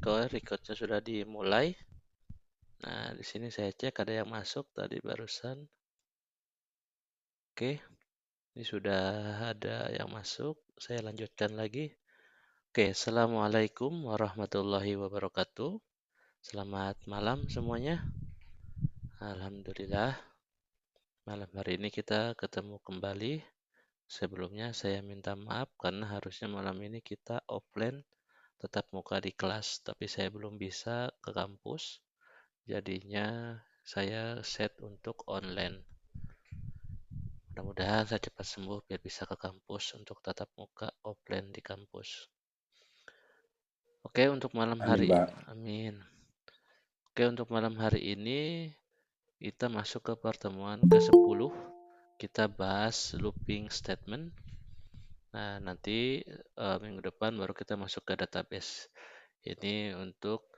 recordnya sudah dimulai. Nah, di sini saya cek ada yang masuk tadi barusan. Oke, ini sudah ada yang masuk. Saya lanjutkan lagi. Oke, Assalamualaikum warahmatullahi wabarakatuh. Selamat malam semuanya. Alhamdulillah, malam hari ini kita ketemu kembali. Sebelumnya saya minta maaf karena harusnya malam ini kita offline tetap muka di kelas, tapi saya belum bisa ke kampus. Jadinya saya set untuk online. Mudah-mudahan saya cepat sembuh biar bisa ke kampus untuk tatap muka offline di kampus. Oke, untuk malam Amin, hari, Pak. amin. Oke, untuk malam hari ini kita masuk ke pertemuan ke-10. Kita bahas looping statement. Nah, nanti minggu depan baru kita masuk ke database. Ini untuk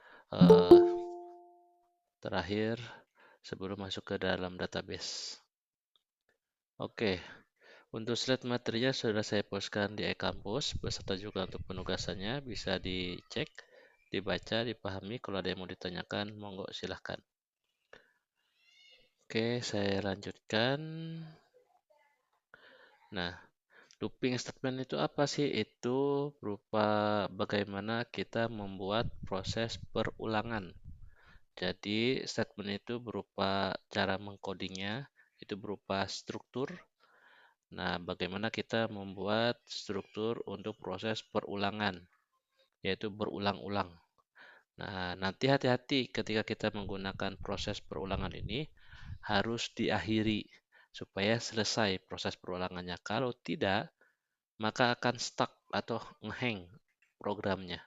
terakhir sebelum masuk ke dalam database. Oke, untuk slide materinya sudah saya postkan di e-kampus beserta juga untuk penugasannya, bisa dicek, dibaca, dipahami. Kalau ada yang mau ditanyakan, monggo silahkan. Oke, saya lanjutkan. Nah, looping statement itu apa sih? Itu berupa bagaimana kita membuat proses perulangan. Jadi, statement itu berupa cara mengcodingnya, itu berupa struktur. Nah, bagaimana kita membuat struktur untuk proses perulangan, yaitu berulang-ulang. Nah, nanti hati-hati ketika kita menggunakan proses perulangan ini, harus diakhiri supaya selesai proses perulangannya. Kalau tidak, maka akan stuck atau ngehang programnya.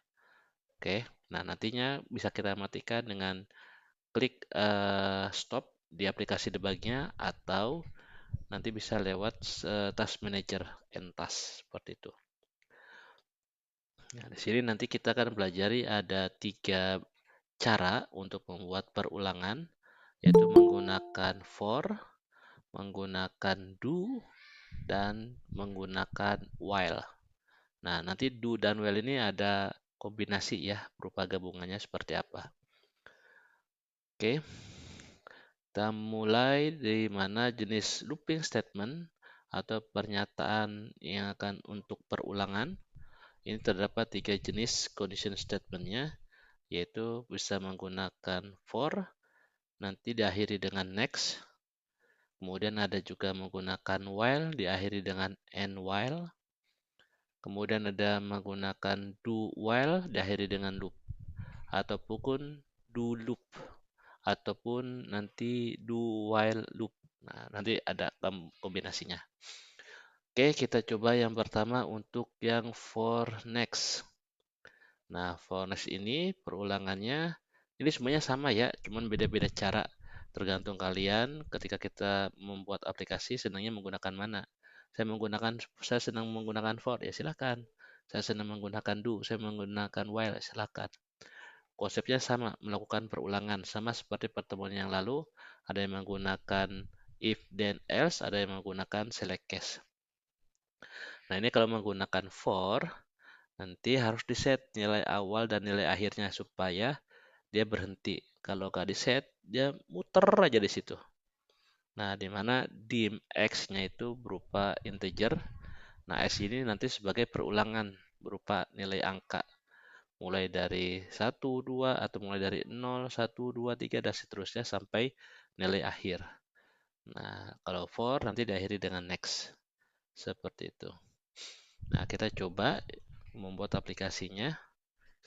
Oke, nah nantinya bisa kita matikan dengan klik stop di aplikasi debugnya atau nanti bisa lewat task manager and task seperti itu. Nah, di sini nanti kita akan pelajari ada 3 cara untuk membuat perulangan, yaitu menggunakan for, menggunakan do, dan menggunakan while. Nah, nanti do dan while ini ada kombinasi ya, berupa gabungannya seperti apa. Oke, kita mulai dari mana jenis looping statement atau pernyataan yang akan untuk perulangan. Ini terdapat 3 jenis condition statement-nya, yaitu bisa menggunakan for, nanti diakhiri dengan next. Kemudian ada juga menggunakan while, diakhiri dengan and while. Kemudian ada menggunakan do while, diakhiri dengan loop. Ataupun do loop. Ataupun nanti do while loop. Nah, nanti ada kombinasinya. Oke, kita coba yang pertama untuk yang for next. Nah, for next ini perulangannya, ini semuanya sama ya, cuman beda-beda cara. Tergantung kalian ketika kita membuat aplikasi senangnya menggunakan mana. Saya senang menggunakan for, ya silakan. Saya senang menggunakan do, saya menggunakan while, silakan. Konsepnya sama, melakukan perulangan. Sama seperti pertemuan yang lalu, ada yang menggunakan if then else, ada yang menggunakan select case. Nah, ini kalau menggunakan for, nanti harus di set nilai awal dan nilai akhirnya supaya dia berhenti. Kalau nggak di set, dia muter aja di situ. Nah, di mana dim x-nya itu berupa integer. Nah, x ini nanti sebagai perulangan berupa nilai angka. Mulai dari 1, 2, atau mulai dari 0, 1, 2, 3, dan seterusnya sampai nilai akhir. Nah, kalau for nanti diakhiri dengan next. Seperti itu. Nah, kita coba membuat aplikasinya.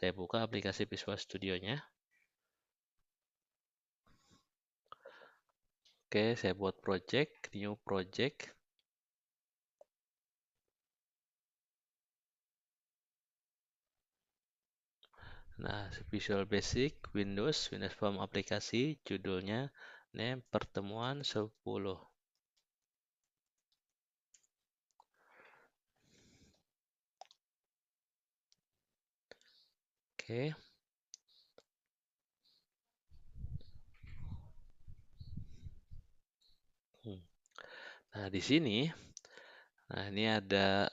Saya buka aplikasi Visual Studio-nya. Oke, saya buat project, new project. Nah, Visual Basic, Windows Form aplikasi, judulnya name pertemuan 10. Oke. Nah, di sini, nah ini ada,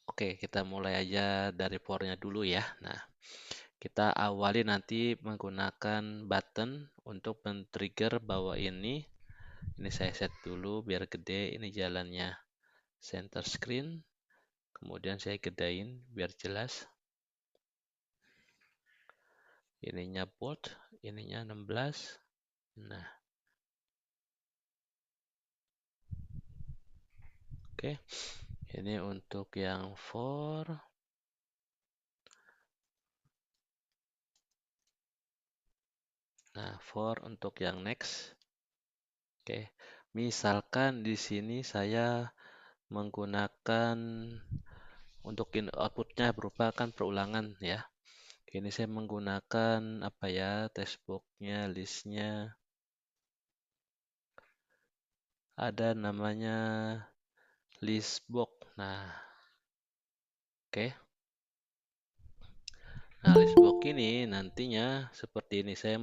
oke, kita mulai aja dari for-nya dulu ya. Nah, Kita awali nanti menggunakan button untuk men-trigger bahwa ini saya set dulu biar gede, ini jalannya center screen, kemudian saya gedein biar jelas. Ininya bold, ininya 16. Nah, oke. Ini untuk yang for. Nah, for untuk yang next. Oke. Misalkan di sini saya menggunakan untuk outputnya berupa kan perulangan ya. Ini saya menggunakan apa ya, textbooknya, listnya. Ada namanya listbox. Nah, oke. Nah, listbox ini nantinya seperti ini. Saya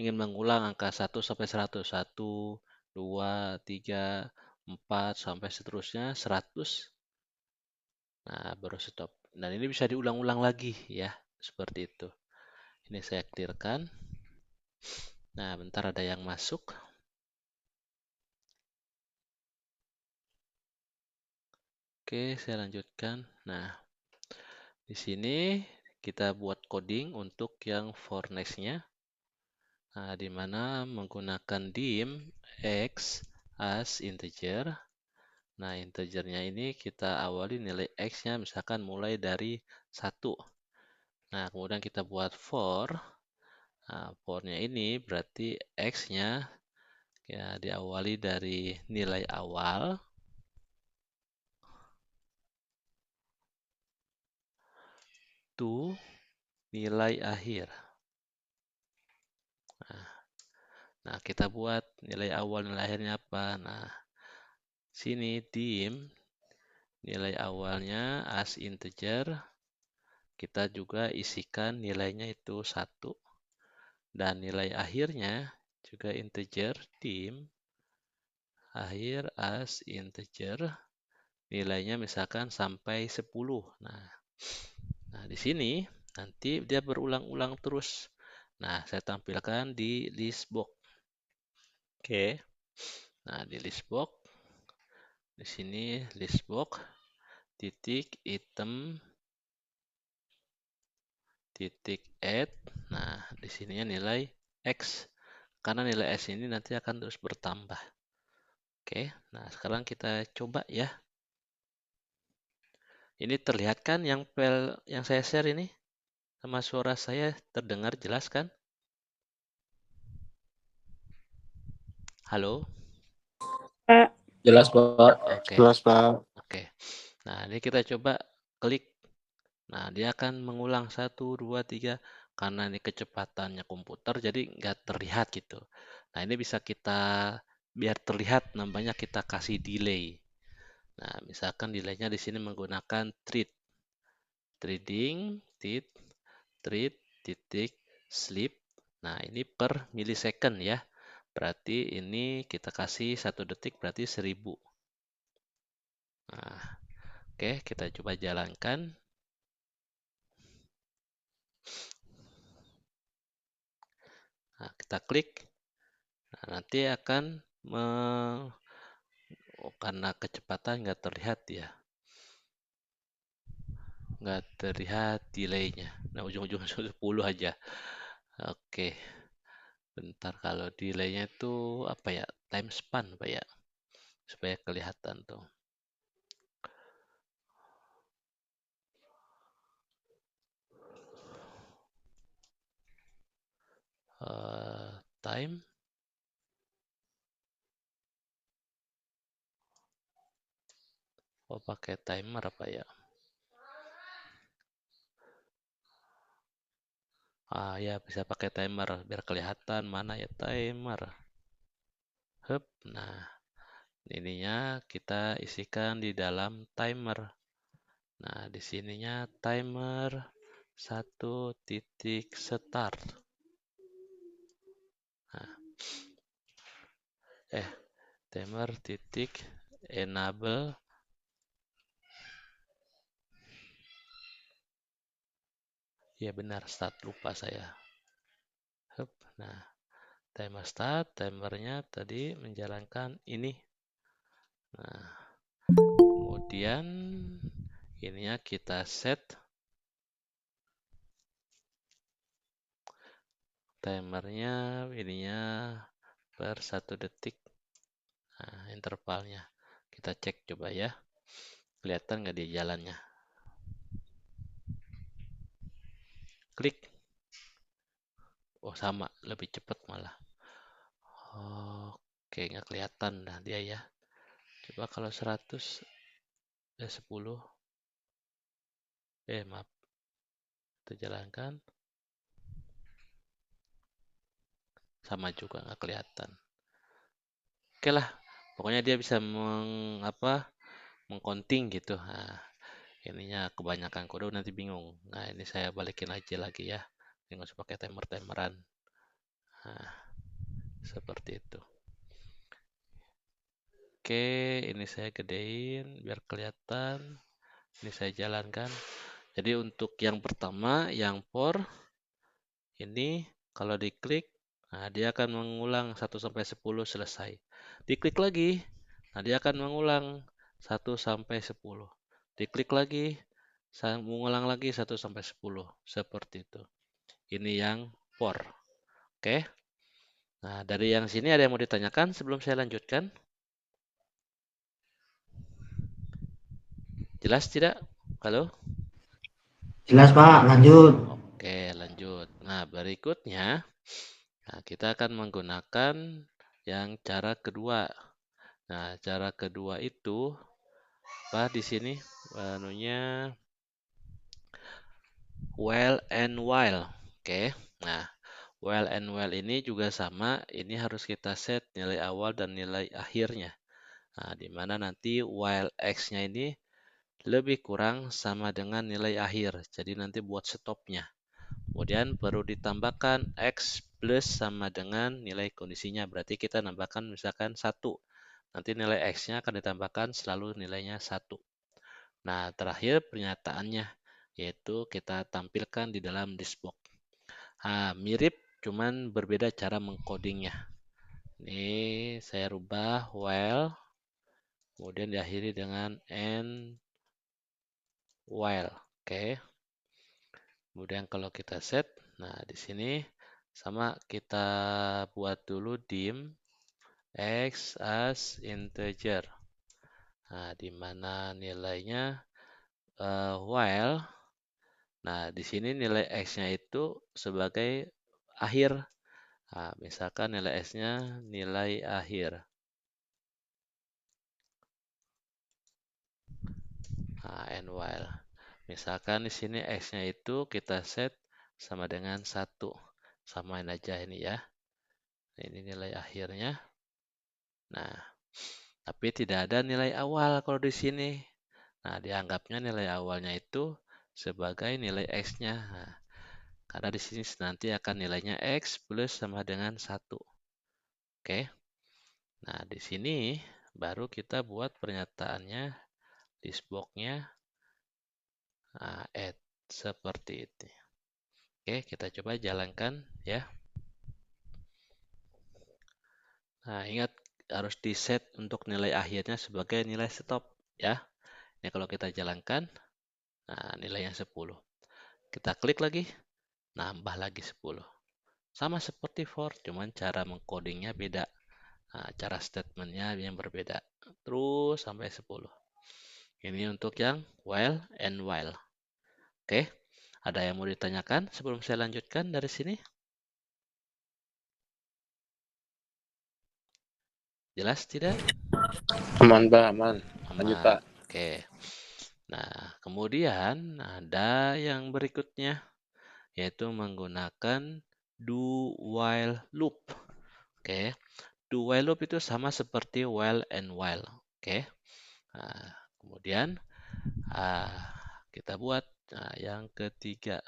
ingin mengulang angka 1 sampai 100. 1, 2, 3, 4, sampai seterusnya 100. Nah, baru stop. Dan ini bisa diulang-ulang lagi ya. Seperti itu. Ini saya clearkan. Nah, bentar ada yang masuk. Oke, saya lanjutkan. Nah, di sini kita buat coding untuk yang for next-nya. Nah, di mana menggunakan dim x as integer. Nah, integernya ini kita awali nilai x-nya misalkan mulai dari 1. Nah, kemudian kita buat for. Nah, for-nya ini berarti x-nya ya diawali dari nilai awal to nilai akhir. Nah, kita buat nilai awal nilai akhirnya apa? Nah, sini dim nilai awalnya as integer, kita juga isikan nilainya itu 1. Dan nilai akhirnya juga integer, dim akhir as integer, nilainya misalkan sampai 10. Nah, di sini nanti dia berulang-ulang terus. Nah, saya tampilkan di list box. Oke. Nah, di list box di sini list box titik item titik add. Nah, di sininya nilai x. Karena nilai x ini nanti akan terus bertambah. Oke, nah sekarang kita coba ya. Ini terlihat kan yang file yang saya share ini? Sama suara saya terdengar jelas kan? Halo? Pak. Jelas, Pak. Oke, Jelas, Pak. oke. Nah, ini kita coba klik. Nah, dia akan mengulang 1, 2, 3. Karena ini kecepatannya komputer, jadi nggak terlihat gitu. Nah, ini bisa kita, biar terlihat namanya kita kasih delay. Nah, misalkan delaynya di sini menggunakan trading, treat, titik, sleep. Nah, ini per millisecond ya. Berarti ini kita kasih 1 detik berarti 1000. Nah, oke, kita coba jalankan. Nah, kita klik. Nah, nanti akan karena kecepatan nggak terlihat ya. Nggak terlihat delaynya. Nah, ujung-ujung 10 aja. Oke. Bentar, kalau delaynya itu apa ya? Time span Pak ya? Supaya kelihatan tuh. Time. Oh, pakai timer apa ya? Ah ya, bisa pakai timer biar kelihatan mana ya timer. Hup. Nah, ininya kita isikan di dalam timer. Nah, di sininya timer 1 titik start. Nah, timer titik enable. Ya benar, start, lupa saya. Hup. Nah, timer start, timernya tadi menjalankan ini. Nah, kemudian ininya kita set timernya, ininya per 1 detik. Nah, intervalnya kita cek coba ya, kelihatan nggak di jalannya. Klik. Oh sama, lebih cepat malah. Oke, nggak kelihatan dah dia ya. Coba kalau 100, 10, maaf, kita jalankan. Sama juga nggak kelihatan. Oke lah, pokoknya dia bisa mengcounting gitu. Nah, ininya kebanyakan kode nanti bingung. Nah, ini saya balikin aja lagi ya. Ini nggak usah pakai timer-timeran. Nah, seperti itu. Oke, ini saya gedein biar kelihatan. Ini saya jalankan. Jadi untuk yang pertama, yang for, ini kalau diklik, nah dia akan mengulang 1 sampai 10 selesai. Diklik lagi, nah dia akan mengulang 1 sampai 10. Diklik lagi, saya mengulang lagi 1 sampai 10. Seperti itu. Ini yang for. Oke. Nah, dari yang sini ada yang mau ditanyakan sebelum saya lanjutkan? Jelas tidak? Halo? Jelas Pak, lanjut. Oke, lanjut. Nah, berikutnya, nah, kita akan menggunakan yang cara kedua. Nah, cara kedua itu apa di sini? Anunya while and while. Oke. Nah, while and while ini juga sama, ini harus kita set nilai awal dan nilai akhirnya. Nah, di mana nanti while x-nya ini lebih kurang sama dengan nilai akhir. Jadi nanti buat stopnya. Kemudian perlu ditambahkan x plus sama dengan nilai kondisinya. Berarti kita nambahkan misalkan 1. Nanti nilai x-nya akan ditambahkan selalu nilainya 1. Nah, terakhir pernyataannya, yaitu kita tampilkan di dalam listbox. Mirip, cuman berbeda cara mengcodingnya. Ini saya rubah while, kemudian diakhiri dengan and while. Oke. Kemudian kalau kita set, nah di sini sama kita buat dulu dim x as integer. Nah, di mana nilainya while. Nah, di sini nilai x-nya itu sebagai akhir. Nah, misalkan nilai x-nya nilai akhir. Nah, and while. Misalkan di sini x-nya itu kita set sama dengan 1. Samain aja ini ya. Ini nilai akhirnya. Nah, tapi tidak ada nilai awal kalau di sini. Nah, dianggapnya nilai awalnya itu sebagai nilai x-nya. Nah, karena di sini nanti akan nilainya x plus sama dengan 1. Oke. Nah, di sini baru kita buat pernyataannya, listbox-nya add seperti itu. Oke, kita coba jalankan ya. Nah, ingat harus di set untuk nilai akhirnya sebagai nilai stop ya. Ini kalau kita jalankan, nah nilainya 10. Kita klik lagi, nambah lagi 10. Sama seperti for, cuman cara mengcodingnya beda. Nah, cara statementnya yang berbeda. Terus sampai 10. Ini untuk yang while and while. Oke, ada yang mau ditanyakan sebelum saya lanjutkan dari sini? Jelas tidak? Aman, Pak, aman. Lanjut, Aman. Pak. Oke. Nah, kemudian ada yang berikutnya, yaitu menggunakan do while loop. Oke, do while loop itu sama seperti while and while. Oke, nah, kemudian kita buat yang ketiga,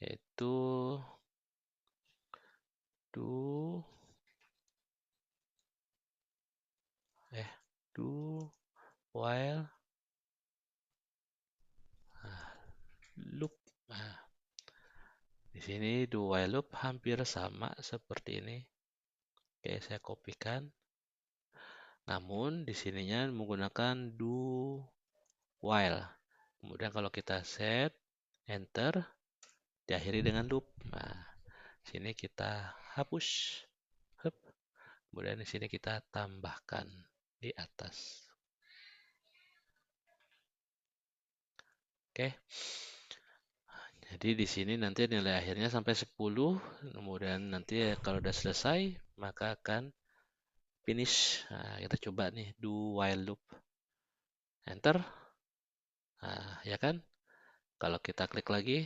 yaitu do do while loop. sini do while loop hampir sama seperti ini. Oke, saya kopikan. Namun di sininya menggunakan do while. Kemudian kalau kita set, enter, diakhiri dengan loop. Nah, sini kita hapus. Hup. Kemudian di sini kita tambahkan di atas. Oke. Jadi di sini nanti nilai akhirnya sampai 10. Kemudian nanti kalau udah selesai, maka akan finish. Nah, kita coba nih do while loop. Enter. Nah, ya kan? Kalau kita klik lagi,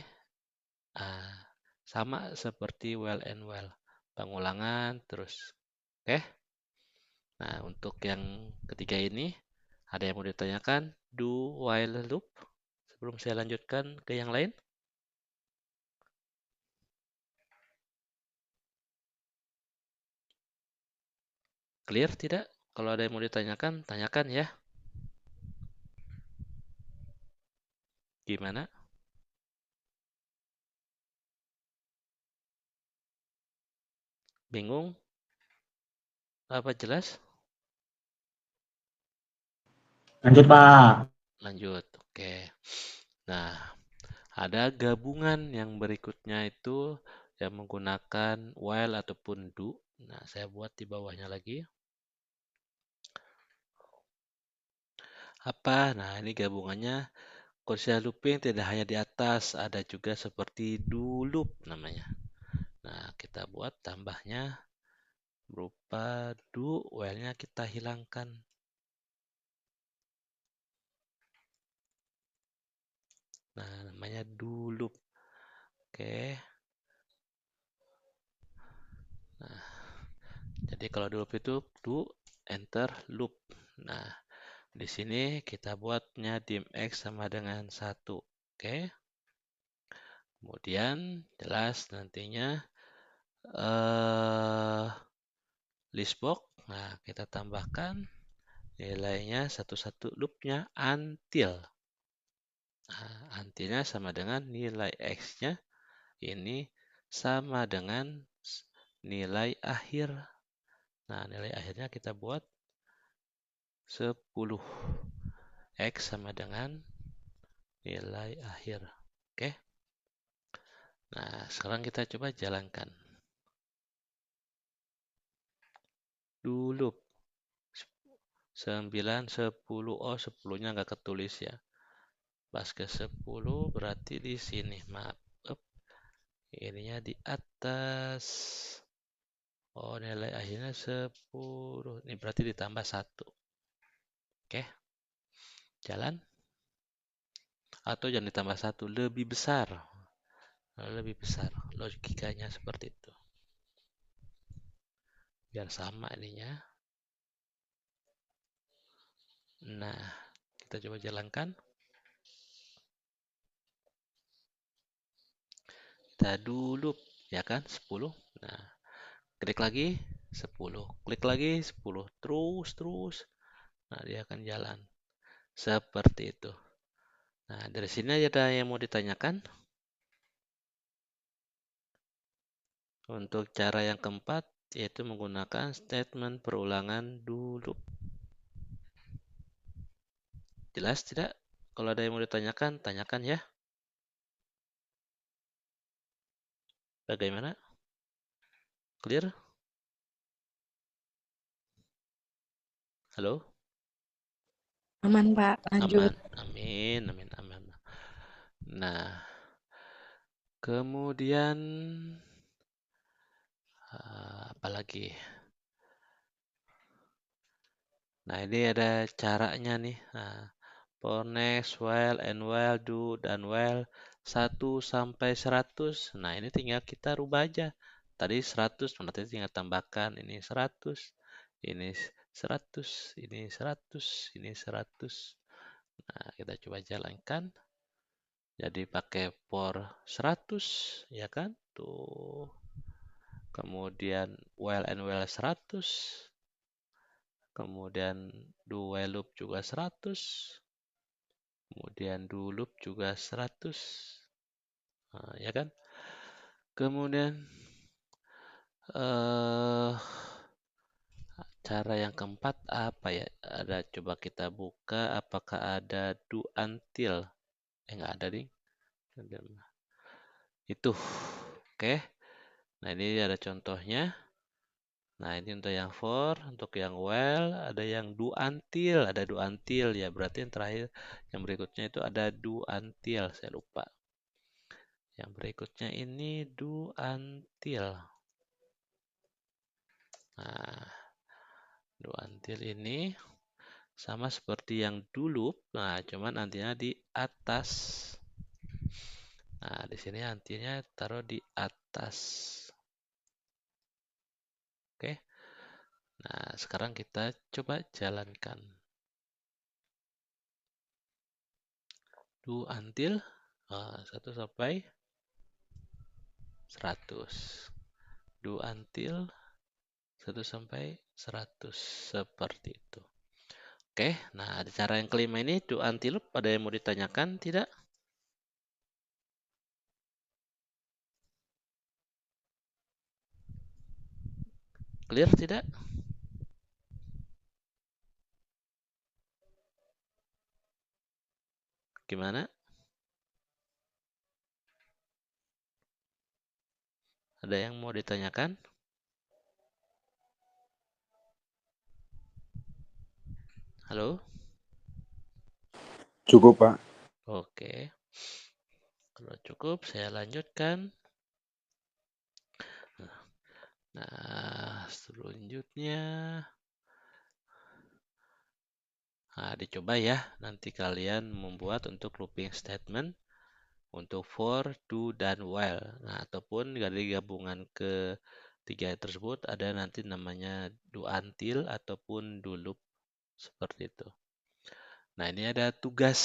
sama seperti while and while. Pengulangan terus. Oke. Nah, untuk yang ketiga ini, ada yang mau ditanyakan? Do while loop. Sebelum saya lanjutkan ke yang lain. Clear tidak? Kalau ada yang mau ditanyakan, tanyakan ya. Gimana? Bingung? Apa jelas? Lanjut, Pak. Lanjut. Oke. Nah, ada gabungan yang berikutnya itu yang menggunakan while ataupun do. Nah, saya buat di bawahnya lagi. Apa? Nah, ini gabungannya conditional looping tidak hanya di atas, ada juga seperti do loop namanya. Nah, kita buat tambahnya berupa do, while-nya kita hilangkan. Nah, namanya do loop. Oke. Nah, jadi kalau do loop itu do, enter, loop. Nah, di sini kita buatnya dim x sama dengan 1. Oke. Kemudian jelas nantinya listbox. Nah, kita tambahkan nilainya satu-satu loopnya until. Nah, untilnya sama dengan nilai x-nya ini sama dengan nilai akhir. Nah, nilai akhirnya kita buat 10. X sama dengan nilai akhir. Oke. Nah, sekarang kita coba jalankan. Do loop. 9, 10. Oh, 10-nya nggak ketulis ya. Pas ke 10 berarti di sini. Maaf. Ininya di atas. Oh, nilai akhirnya 10. Ini berarti ditambah 1. Oke. Jalan. Atau jangan ditambah 1. Lebih besar. Lebih besar. Logikanya seperti itu. Biar sama ininya. Nah, kita coba jalankan. Kita dulu, ya kan, 10. Nah, klik lagi, 10. Klik lagi, 10. Terus. Nah, dia akan jalan. Seperti itu. Nah, dari sini ada yang mau ditanyakan. Untuk cara yang keempat, yaitu menggunakan statement perulangan do loop. Jelas tidak? Kalau ada yang mau ditanyakan, tanyakan ya. Bagaimana? Clear? Halo? Aman, Pak. Lanjut. Aman. Amin. Nah, kemudian apalagi? Nah, ini ada caranya nih. Nah, for next, while, and while, do, dan while 1 sampai 100. Nah, ini tinggal kita rubah aja. Tadi 100, nanti tinggal tambahkan ini 100, ini 100, ini 100, ini 100. Nah, kita coba jalankan. Jadi pakai for 100, ya kan? Tuh. Kemudian while and while 100. Kemudian do while loop juga 100. Kemudian do loop juga 100. Nah, ya kan? Kemudian eh cara yang keempat apa ya? Ada, coba kita buka apakah ada do until. Nggak ada nih. Itu. Oke. Nah, ini ada contohnya. Nah, ini untuk yang for, untuk yang while, ada yang do until, ada do until ya. Berarti yang terakhir, yang berikutnya itu ada do until. Saya lupa. Yang berikutnya ini do until. Nah, do until ini sama seperti yang do loop. Nah, cuman nantinya di atas. Nah, di sini nantinya taruh di atas. Oke. Nah, sekarang kita coba jalankan. Do until 1 sampai 100. Do until 1 sampai 100. Seperti itu. Oke, nah ada cara yang kelima ini, do until loop. Ada yang mau ditanyakan? Tidak? Clear tidak? Gimana? Ada yang mau ditanyakan? Halo? Cukup, Pak. Oke. Kalau cukup, saya lanjutkan. Nah, selanjutnya. Nah, dicoba ya. Nanti kalian membuat untuk looping statement. Untuk for, do, dan while. Nah, ataupun dari gabungan ketiga tersebut ada nanti namanya do until ataupun do loop. Seperti itu. Nah, ini ada tugas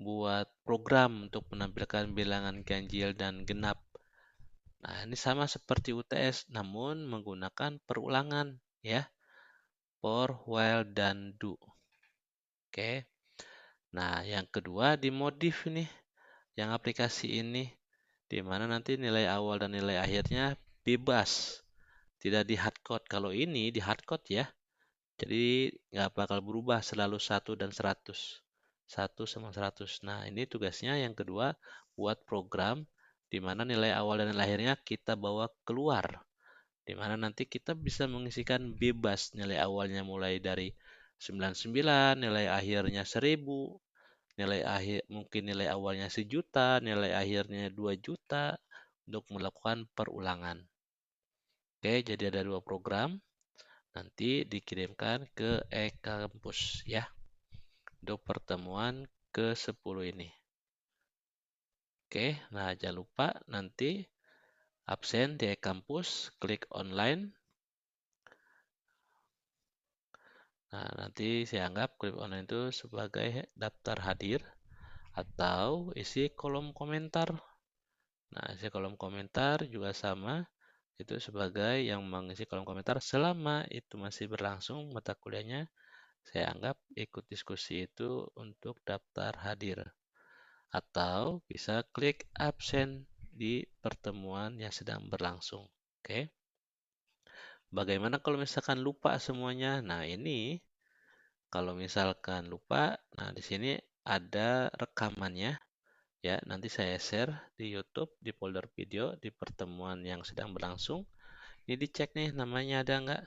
buat program untuk menampilkan bilangan ganjil dan genap. Nah, ini sama seperti UTS, namun menggunakan perulangan ya. For, while, dan do. Oke. Nah, yang kedua dimodif nih. Yang aplikasi ini, di mana nanti nilai awal dan nilai akhirnya bebas, tidak di hardcode. Kalau ini di hardcode ya, jadi nggak bakal berubah, selalu 1 dan 100. 1 sama 100. Nah, ini tugasnya yang kedua, buat program di mana nilai awal dan nilai akhirnya kita bawa keluar. Di mana nanti kita bisa mengisikan bebas, nilai awalnya mulai dari 99, nilai akhirnya 1000, nilai akhir mungkin nilai awalnya 1 juta, nilai akhirnya 2 juta untuk melakukan perulangan. Oke, jadi ada 2 program. Nanti dikirimkan ke e-kampus ya. Untuk pertemuan ke-10 ini. Oke, nah jangan lupa nanti absen di e-kampus, klik online. Nah, nanti saya anggap klik online itu sebagai daftar hadir atau isi kolom komentar. Nah, isi kolom komentar juga sama, itu sebagai yang mengisi kolom komentar selama itu masih berlangsung mata kuliahnya. Saya anggap ikut diskusi itu untuk daftar hadir. Atau bisa klik absen di pertemuan yang sedang berlangsung. Oke. Bagaimana kalau misalkan lupa semuanya? Nah, ini kalau misalkan lupa, nah di sini ada rekamannya ya. Nanti saya share di YouTube di folder video di pertemuan yang sedang berlangsung. Ini dicek nih namanya ada nggak?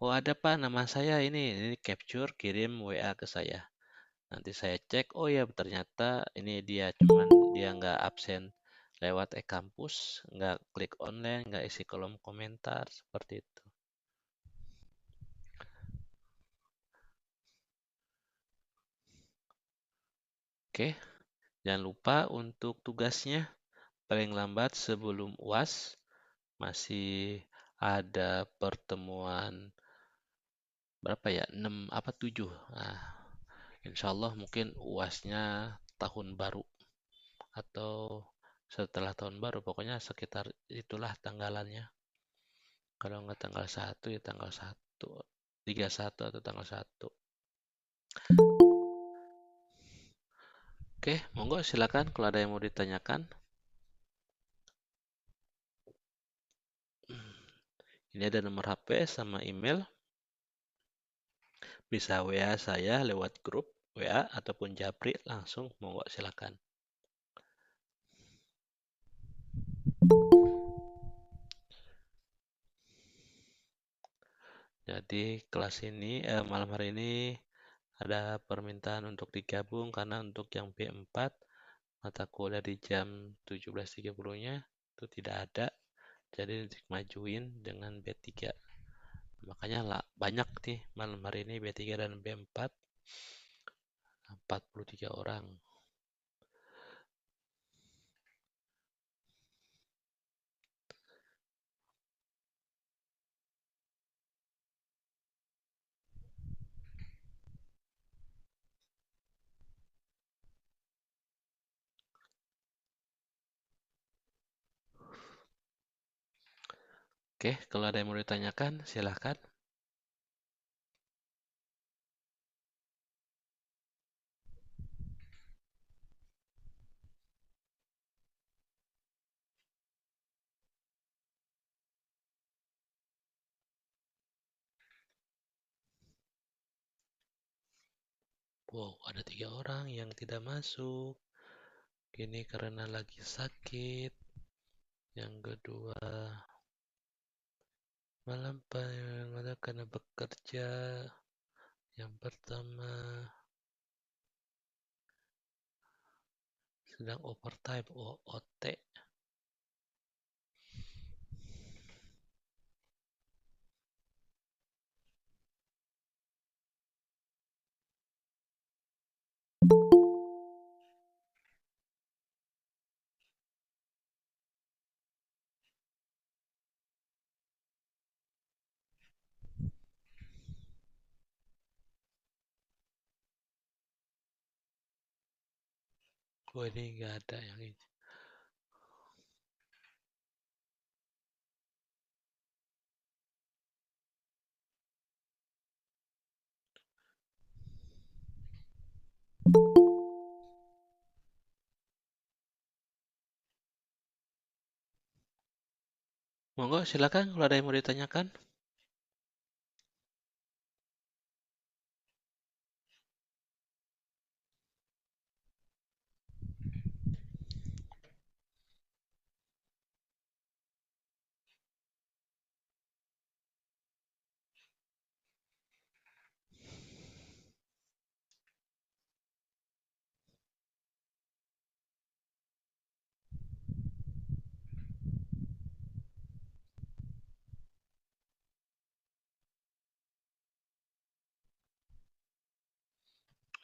Oh ada Pak, nama saya ini capture kirim WA ke saya. Nanti saya cek, oh ya ternyata ini dia, cuman dia nggak absen lewat e-kampus, nggak klik online, nggak isi kolom komentar, seperti itu. Oke, jangan lupa untuk tugasnya, paling lambat sebelum UAS, masih ada pertemuan berapa ya, 6 apa 7. Nah, insya Allah mungkin UASnya tahun baru atau setelah tahun baru, pokoknya sekitar itulah tanggalannya. Kalau nggak tanggal 1 ya tanggal 1, 31 atau tanggal 1. Oke, monggo silakan kalau ada yang mau ditanyakan. Ini ada nomor HP sama email. Bisa WA saya lewat grup WA ataupun Japri langsung, monggo silakan. Jadi kelas ini malam hari ini ada permintaan untuk digabung karena untuk yang B4 mata kuliah di jam 17.30-nya itu tidak ada. Jadi dimajuin dengan B3. Makanya lah, banyak nih malam hari ini B3 dan B4 43 orang. Oke, kalau ada yang mau ditanyakan silahkan. Wow, ada 3 orang yang tidak masuk. Ini karena lagi sakit. Yang kedua, malam karena bekerja. Yang pertama, sedang overtime, OT. Oh, ini nggak ada yang ini. Monggo silakan kalau ada yang mau ditanyakan.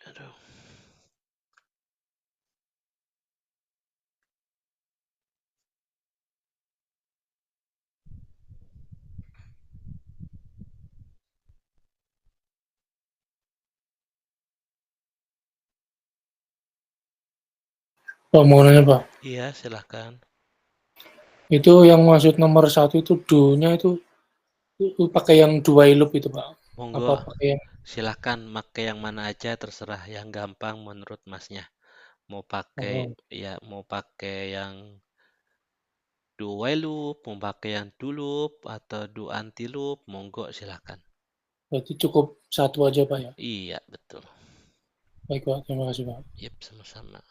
Aduh. Pak, mau nanya Pak, Iya, silahkan. itu yang maksud nomor 1 itu do-nya itu pakai yang dua loop itu Pak? Apa Monggo pakai yang silahkan pakai yang mana aja terserah yang gampang menurut masnya. Mau pakai oh, mau pakai yang do while loop, mau pakai yang do loop atau do anti loop, monggo silahkan. berarti cukup satu aja Pak ya? Iya, betul. Baik Pak, terima kasih Pak. Yep, sama-sama.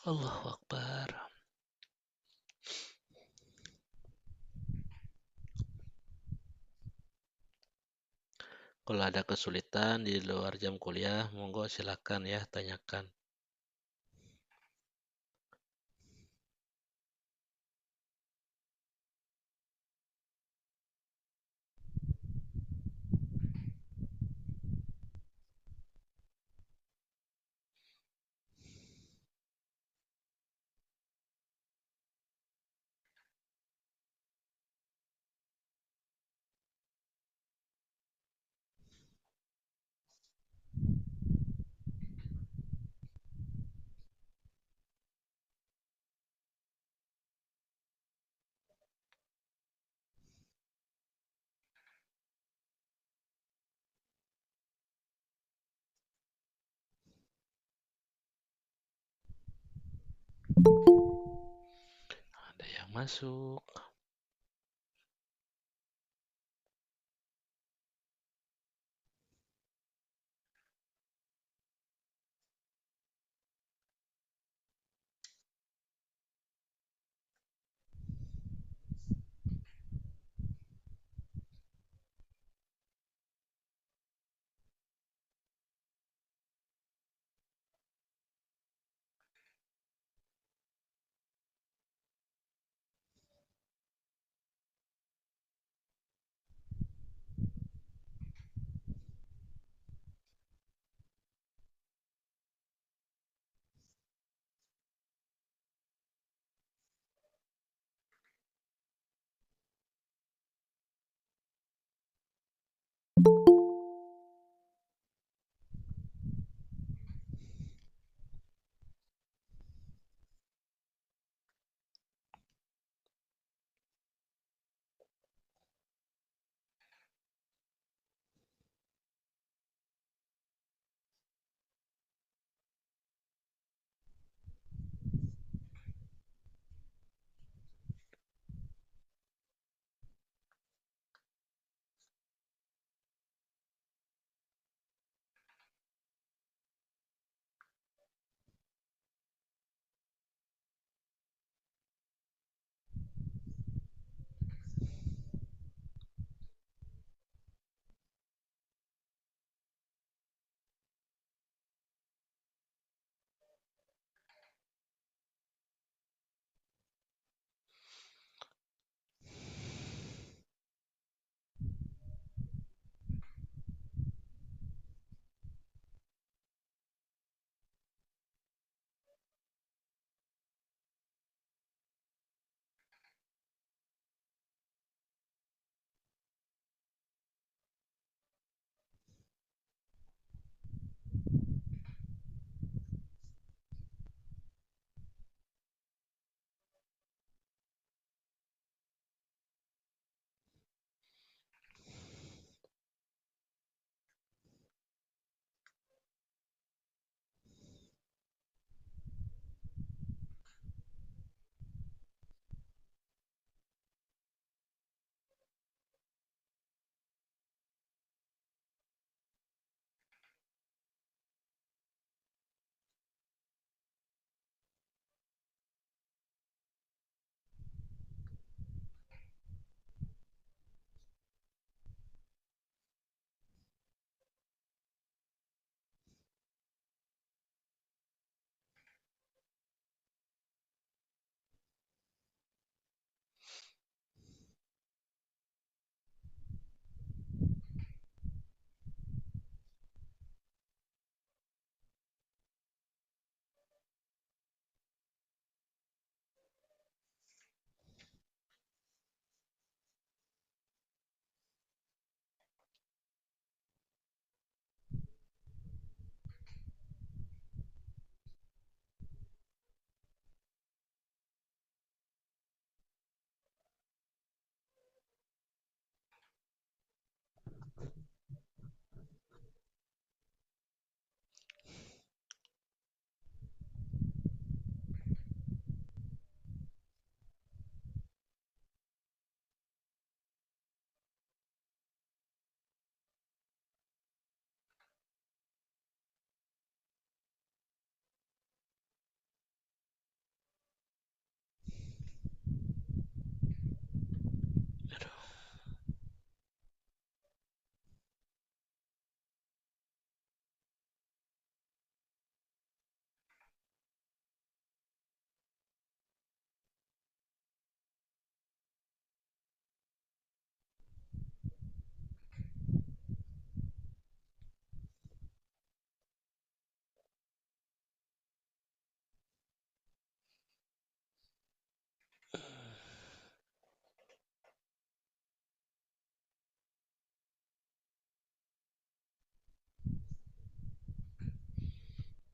Allahu Akbar. Kalau ada kesulitan di luar jam kuliah, monggo silakan ya tanyakan. Ada yang masuk.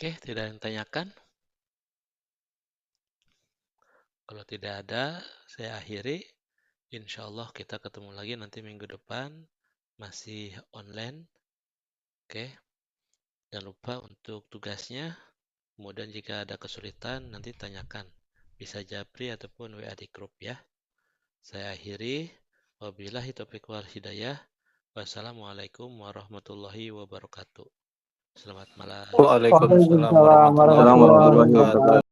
Oke, tidak ada yang tanyakan. Kalau tidak ada, saya akhiri. Insya Allah kita ketemu lagi nanti minggu depan. Masih online. Oke, jangan lupa untuk tugasnya. Kemudian jika ada kesulitan, nanti tanyakan. bisa Japri ataupun WA di grup ya. Saya akhiri. Wabillahi taufiq wal hidayah. Wassalamualaikum warahmatullahi wabarakatuh. Selamat malam. Waalaikumsalam Waalaikumsalam warahmatullahi warahmatullahi wabarakatuh. wabarakatuh.